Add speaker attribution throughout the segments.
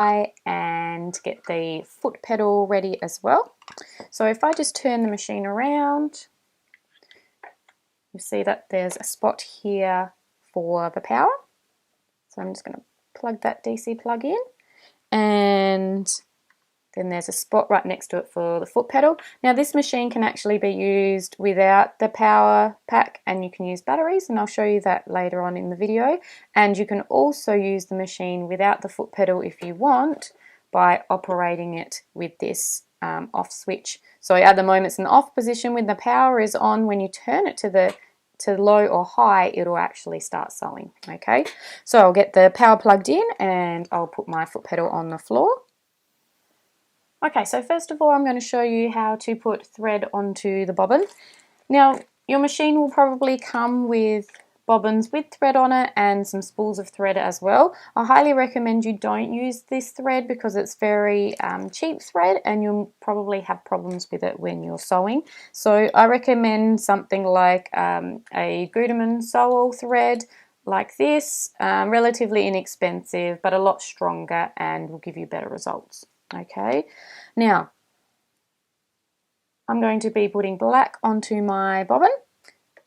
Speaker 1: and get the foot pedal ready as well. So if I just turn the machine around, you see that there's a spot here for the power. So I'm just going to plug that DC plug in, and then there's a spot right next to it for the foot pedal. Now this machine can actually be used without the power pack, and you can use batteries, and I'll show you that later on in the video. And you can also use the machine without the foot pedal if you want, by operating it with this off switch. So at the moment it's in the off position. When the power is on, when you turn it to low or high, it'll actually start sewing. Okay, so I'll get the power plugged in and I'll put my foot pedal on the floor. Okay, so first of all I'm going to show you how to put thread onto the bobbin. Now your machine will probably come with bobbins with thread on it and some spools of thread as well. I highly recommend you don't use this thread because it's very cheap thread and you'll probably have problems with it when you're sewing. So I recommend something like a Gutermann sew-all thread like this, relatively inexpensive but a lot stronger and will give you better results. Okay, now I'm going to be putting black onto my bobbin.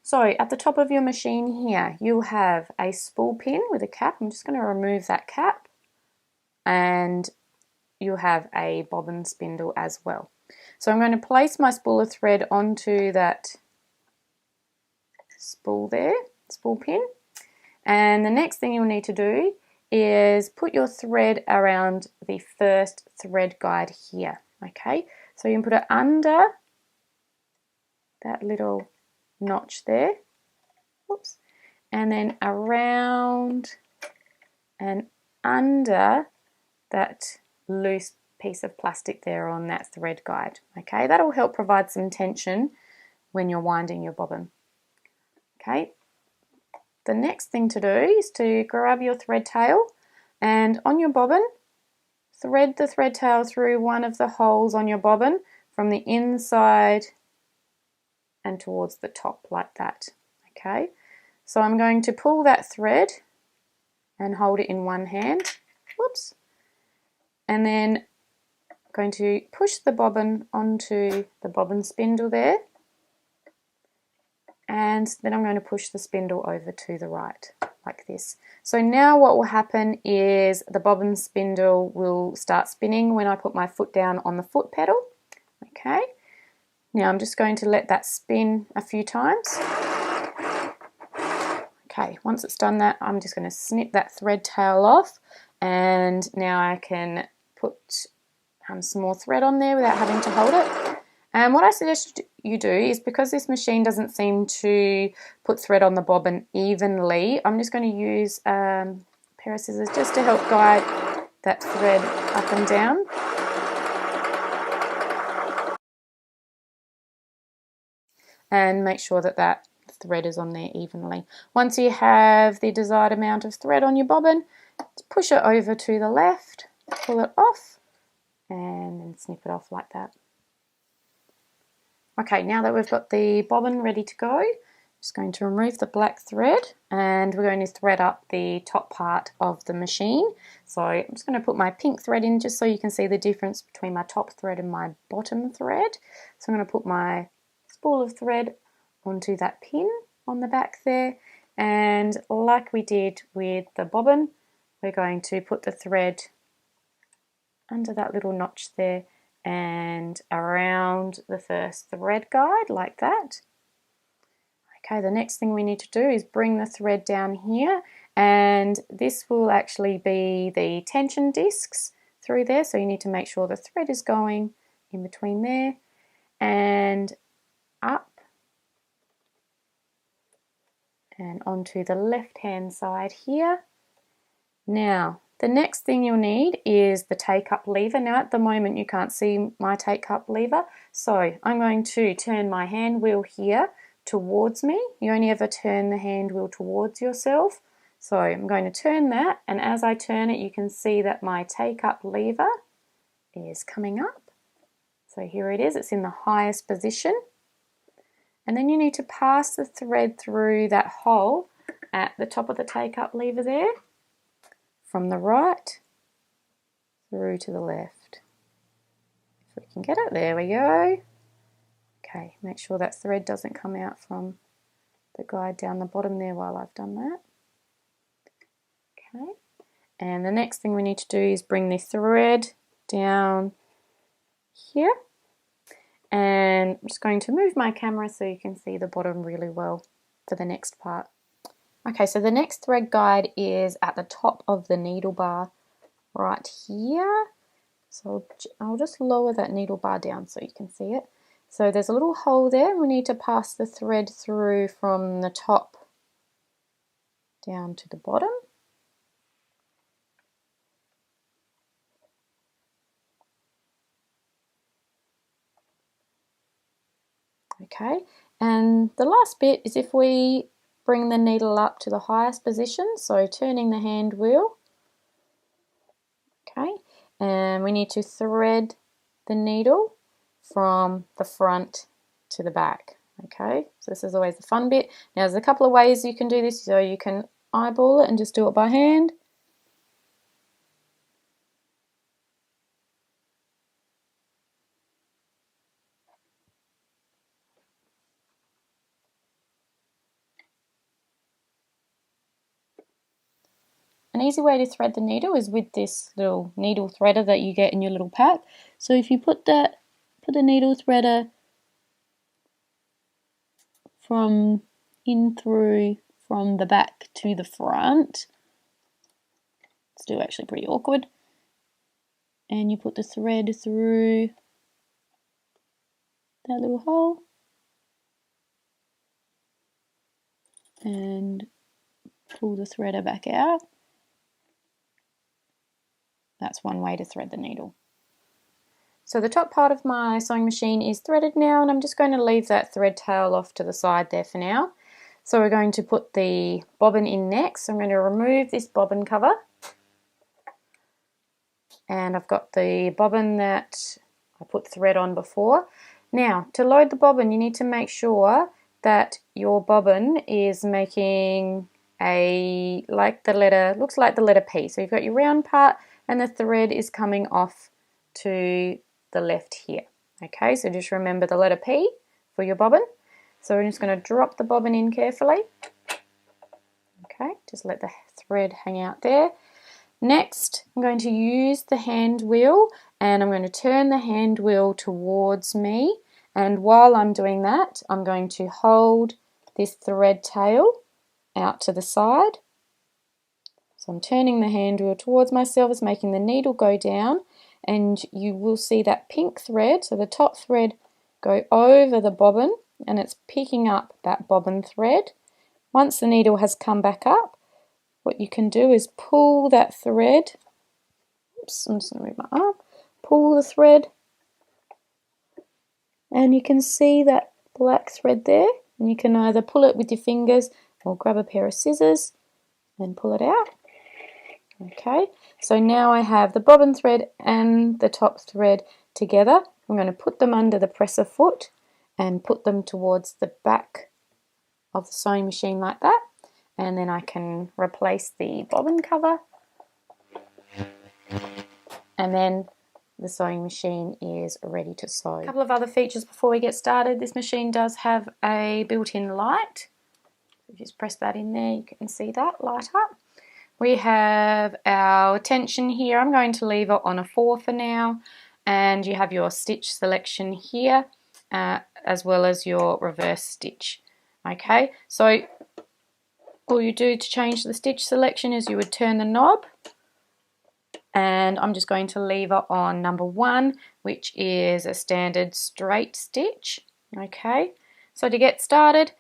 Speaker 1: So at the top of your machine here, you'll have a spool pin with a cap. I'm just going to remove that cap, and you'll have a bobbin spindle as well. So I'm going to place my spool of thread onto that spool there, spool pin, and the next thing you'll need to do is put your thread around the first thread guide here. Okay, so you can put it under that little notch there, whoops, and then around and under that loose piece of plastic there on that thread guide. Okay, that'll help provide some tension when you're winding your bobbin. Okay, the next thing to do is to grab your thread tail, and on your bobbin, thread the thread tail through one of the holes on your bobbin from the inside and towards the top like that. Okay, so I'm going to pull that thread and hold it in one hand, whoops, and then I'm going to push the bobbin onto the bobbin spindle there, and then I'm going to push the spindle over to the right like this. So now what will happen is the bobbin spindle will start spinning when I put my foot down on the foot pedal. Okay, now I'm just going to let that spin a few times. Okay, once it's done that, I'm just going to snip that thread tail off, and now I can put some more thread on there without having to hold it. And what I suggest you do is, because this machine doesn't seem to put thread on the bobbin evenly, I'm just going to use a pair of scissors just to help guide that thread up and down. And make sure that that thread is on there evenly. Once you have the desired amount of thread on your bobbin, push it over to the left, pull it off, and then snip it off like that. Okay, now that we've got the bobbin ready to go, I'm just going to remove the black thread, and we're going to thread up the top part of the machine. So I'm just going to put my pink thread in just so you can see the difference between my top thread and my bottom thread. So I'm going to put my spool of thread onto that pin on the back there, and like we did with the bobbin, we're going to put the thread under that little notch there and around the first thread guide like that. Okay, the next thing we need to do is bring the thread down here, and this will actually be the tension discs through there, so you need to make sure the thread is going in between there and up and onto the left hand side here. Now the next thing you'll need is the take-up lever. Now at the moment you can't see my take-up lever, so I'm going to turn my hand wheel here towards me. You only ever turn the hand wheel towards yourself. So I'm going to turn that, and as I turn it you can see that my take-up lever is coming up. So here it is, it's in the highest position. And then you need to pass the thread through that hole at the top of the take-up lever there, from the right through to the left. If we can get it, there we go. Okay, make sure that thread doesn't come out from the guide down the bottom there while I've done that. Okay, and the next thing we need to do is bring the thread down here, and I'm just going to move my camera so you can see the bottom really well for the next part. Okay, so the next thread guide is at the top of the needle bar right here. So I'll just lower that needle bar down so you can see it. So there's a little hole there. We need to pass the thread through from the top down to the bottom. Okay, and the last bit is if we bring the needle up to the highest position, so turning the hand wheel. Okay, and we need to thread the needle from the front to the back. Okay, so this is always the fun bit. Now there's a couple of ways you can do this, so you can eyeball it and just do it by hand. An easy way to thread the needle is with this little needle threader that you get in your little pack. So if you put the needle threader from in through from the back to the front, it's still actually pretty awkward, and you put the thread through that little hole and pull the threader back out. That's one way to thread the needle. So the top part of my sewing machine is threaded now, and I'm just going to leave that thread tail off to the side there for now. So we're going to put the bobbin in next. So I'm going to remove this bobbin cover, and I've got the bobbin that I put thread on before. Now to load the bobbin, you need to make sure that your bobbin is making a, like the letter, looks like the letter P. So you've got your round part and the thread is coming off to the left here. Okay, so just remember the letter P for your bobbin. So we're just going to drop the bobbin in carefully. Okay, just let the thread hang out there. Next, I'm going to use the hand wheel, and I'm going to turn the hand wheel towards me, and while I'm doing that, I'm going to hold this thread tail out to the side. So I'm turning the hand wheel towards myself, it's making the needle go down, and you will see that pink thread, so the top thread, go over the bobbin, and it's picking up that bobbin thread. Once the needle has come back up, what you can do is pull that thread. Oops, I'm just going to move my arm. Pull the thread, and you can see that black thread there, and you can either pull it with your fingers or grab a pair of scissors and pull it out. Okay, so now I have the bobbin thread and the top thread together. I'm going to put them under the presser foot and put them towards the back of the sewing machine like that, and then I can replace the bobbin cover, and then the sewing machine is ready to sew. A couple of other features before we get started. This machine does have a built-in light. If you just press that in there, you can see that light up. We have our tension here. I'm going to leave it on a 4 for now, and you have your stitch selection here, as well as your reverse stitch. Okay, so all you do to change the stitch selection is you would turn the knob, and I'm just going to leave it on number 1, which is a standard straight stitch. Okay, so to get started,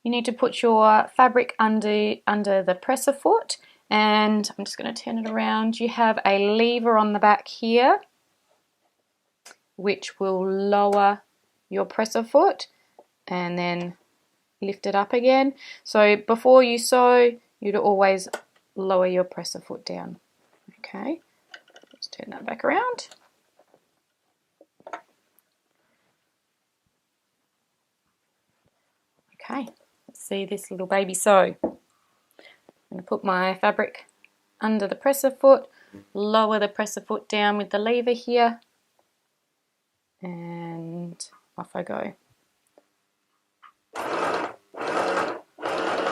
Speaker 1: you need to put your fabric under the presser foot, and I'm just going to turn it around. You have a lever on the back here which will lower your presser foot and then lift it up again. So before you sew, you'd always lower your presser foot down. Okay, let's turn that back around. Okay, let's see this little baby sew. I'm going to put my fabric under the presser foot, lower the presser foot down with the lever here, and off I go.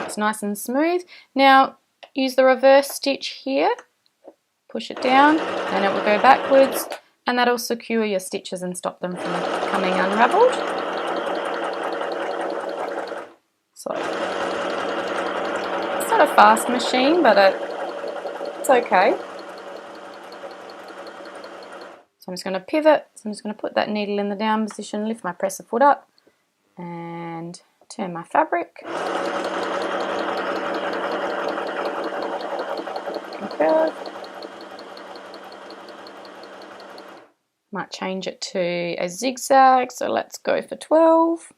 Speaker 1: It's nice and smooth. Now use the reverse stitch here, push it down and it will go backwards, and that'll secure your stitches and stop them from becoming unravelled. So it's not a fast machine, but it's okay. So I'm just going to pivot, so I'm just going to put that needle in the down position, lift my presser foot up and turn my fabric. Curve. Might change it to a zigzag, so let's go for 12.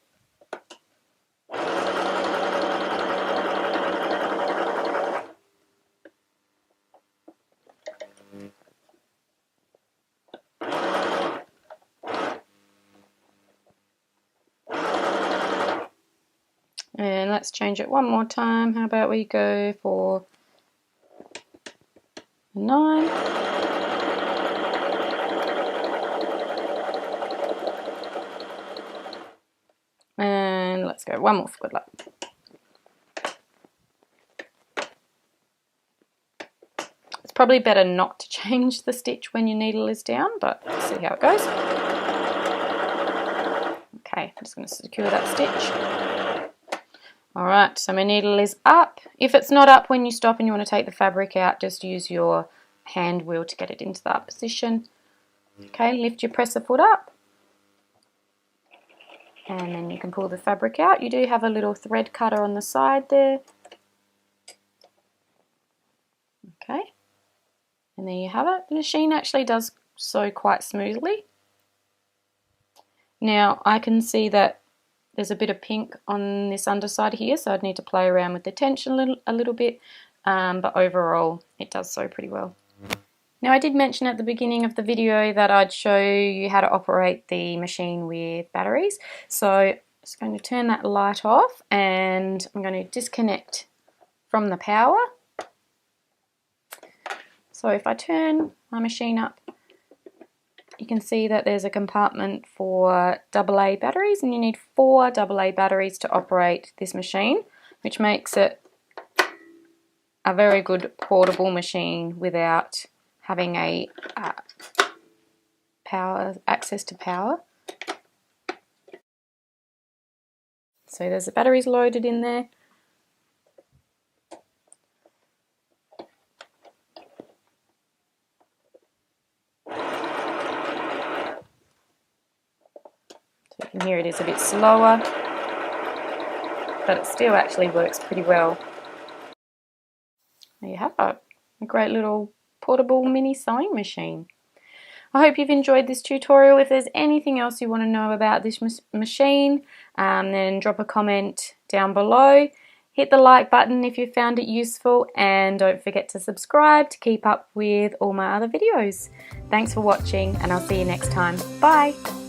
Speaker 1: And let's change it one more time. How about we go for 9. And let's go one more for good luck. It's probably better not to change the stitch when your needle is down, but let's see how it goes. Okay, I'm just going to secure that stitch. Alright, so my needle is up. If it's not up when you stop and you want to take the fabric out, just use your hand wheel to get it into that position. Okay, lift your presser foot up. And then you can pull the fabric out. You do have a little thread cutter on the side there. Okay, and there you have it. The machine actually does sew quite smoothly. Now I can see that there's a bit of pink on this underside here, so I'd need to play around with the tension a little bit, but overall it does sew pretty well. Now I did mention at the beginning of the video that I'd show you how to operate the machine with batteries, so I'm just going to turn that light off and I'm going to disconnect from the power. So if I turn my machine up, you can see that there's a compartment for AA batteries, and you need 4 AA batteries to operate this machine, which makes it a very good portable machine without having a access to power. So there's the batteries loaded in there. So you can hear it is a bit slower, but it still actually works pretty well. There you have it, a great little portable mini sewing machine. I hope you've enjoyed this tutorial. If there's anything else you want to know about this machine, then drop a comment down below. Hit the like button if you found it useful, and don't forget to subscribe to keep up with all my other videos. Thanks for watching, and I'll see you next time. Bye!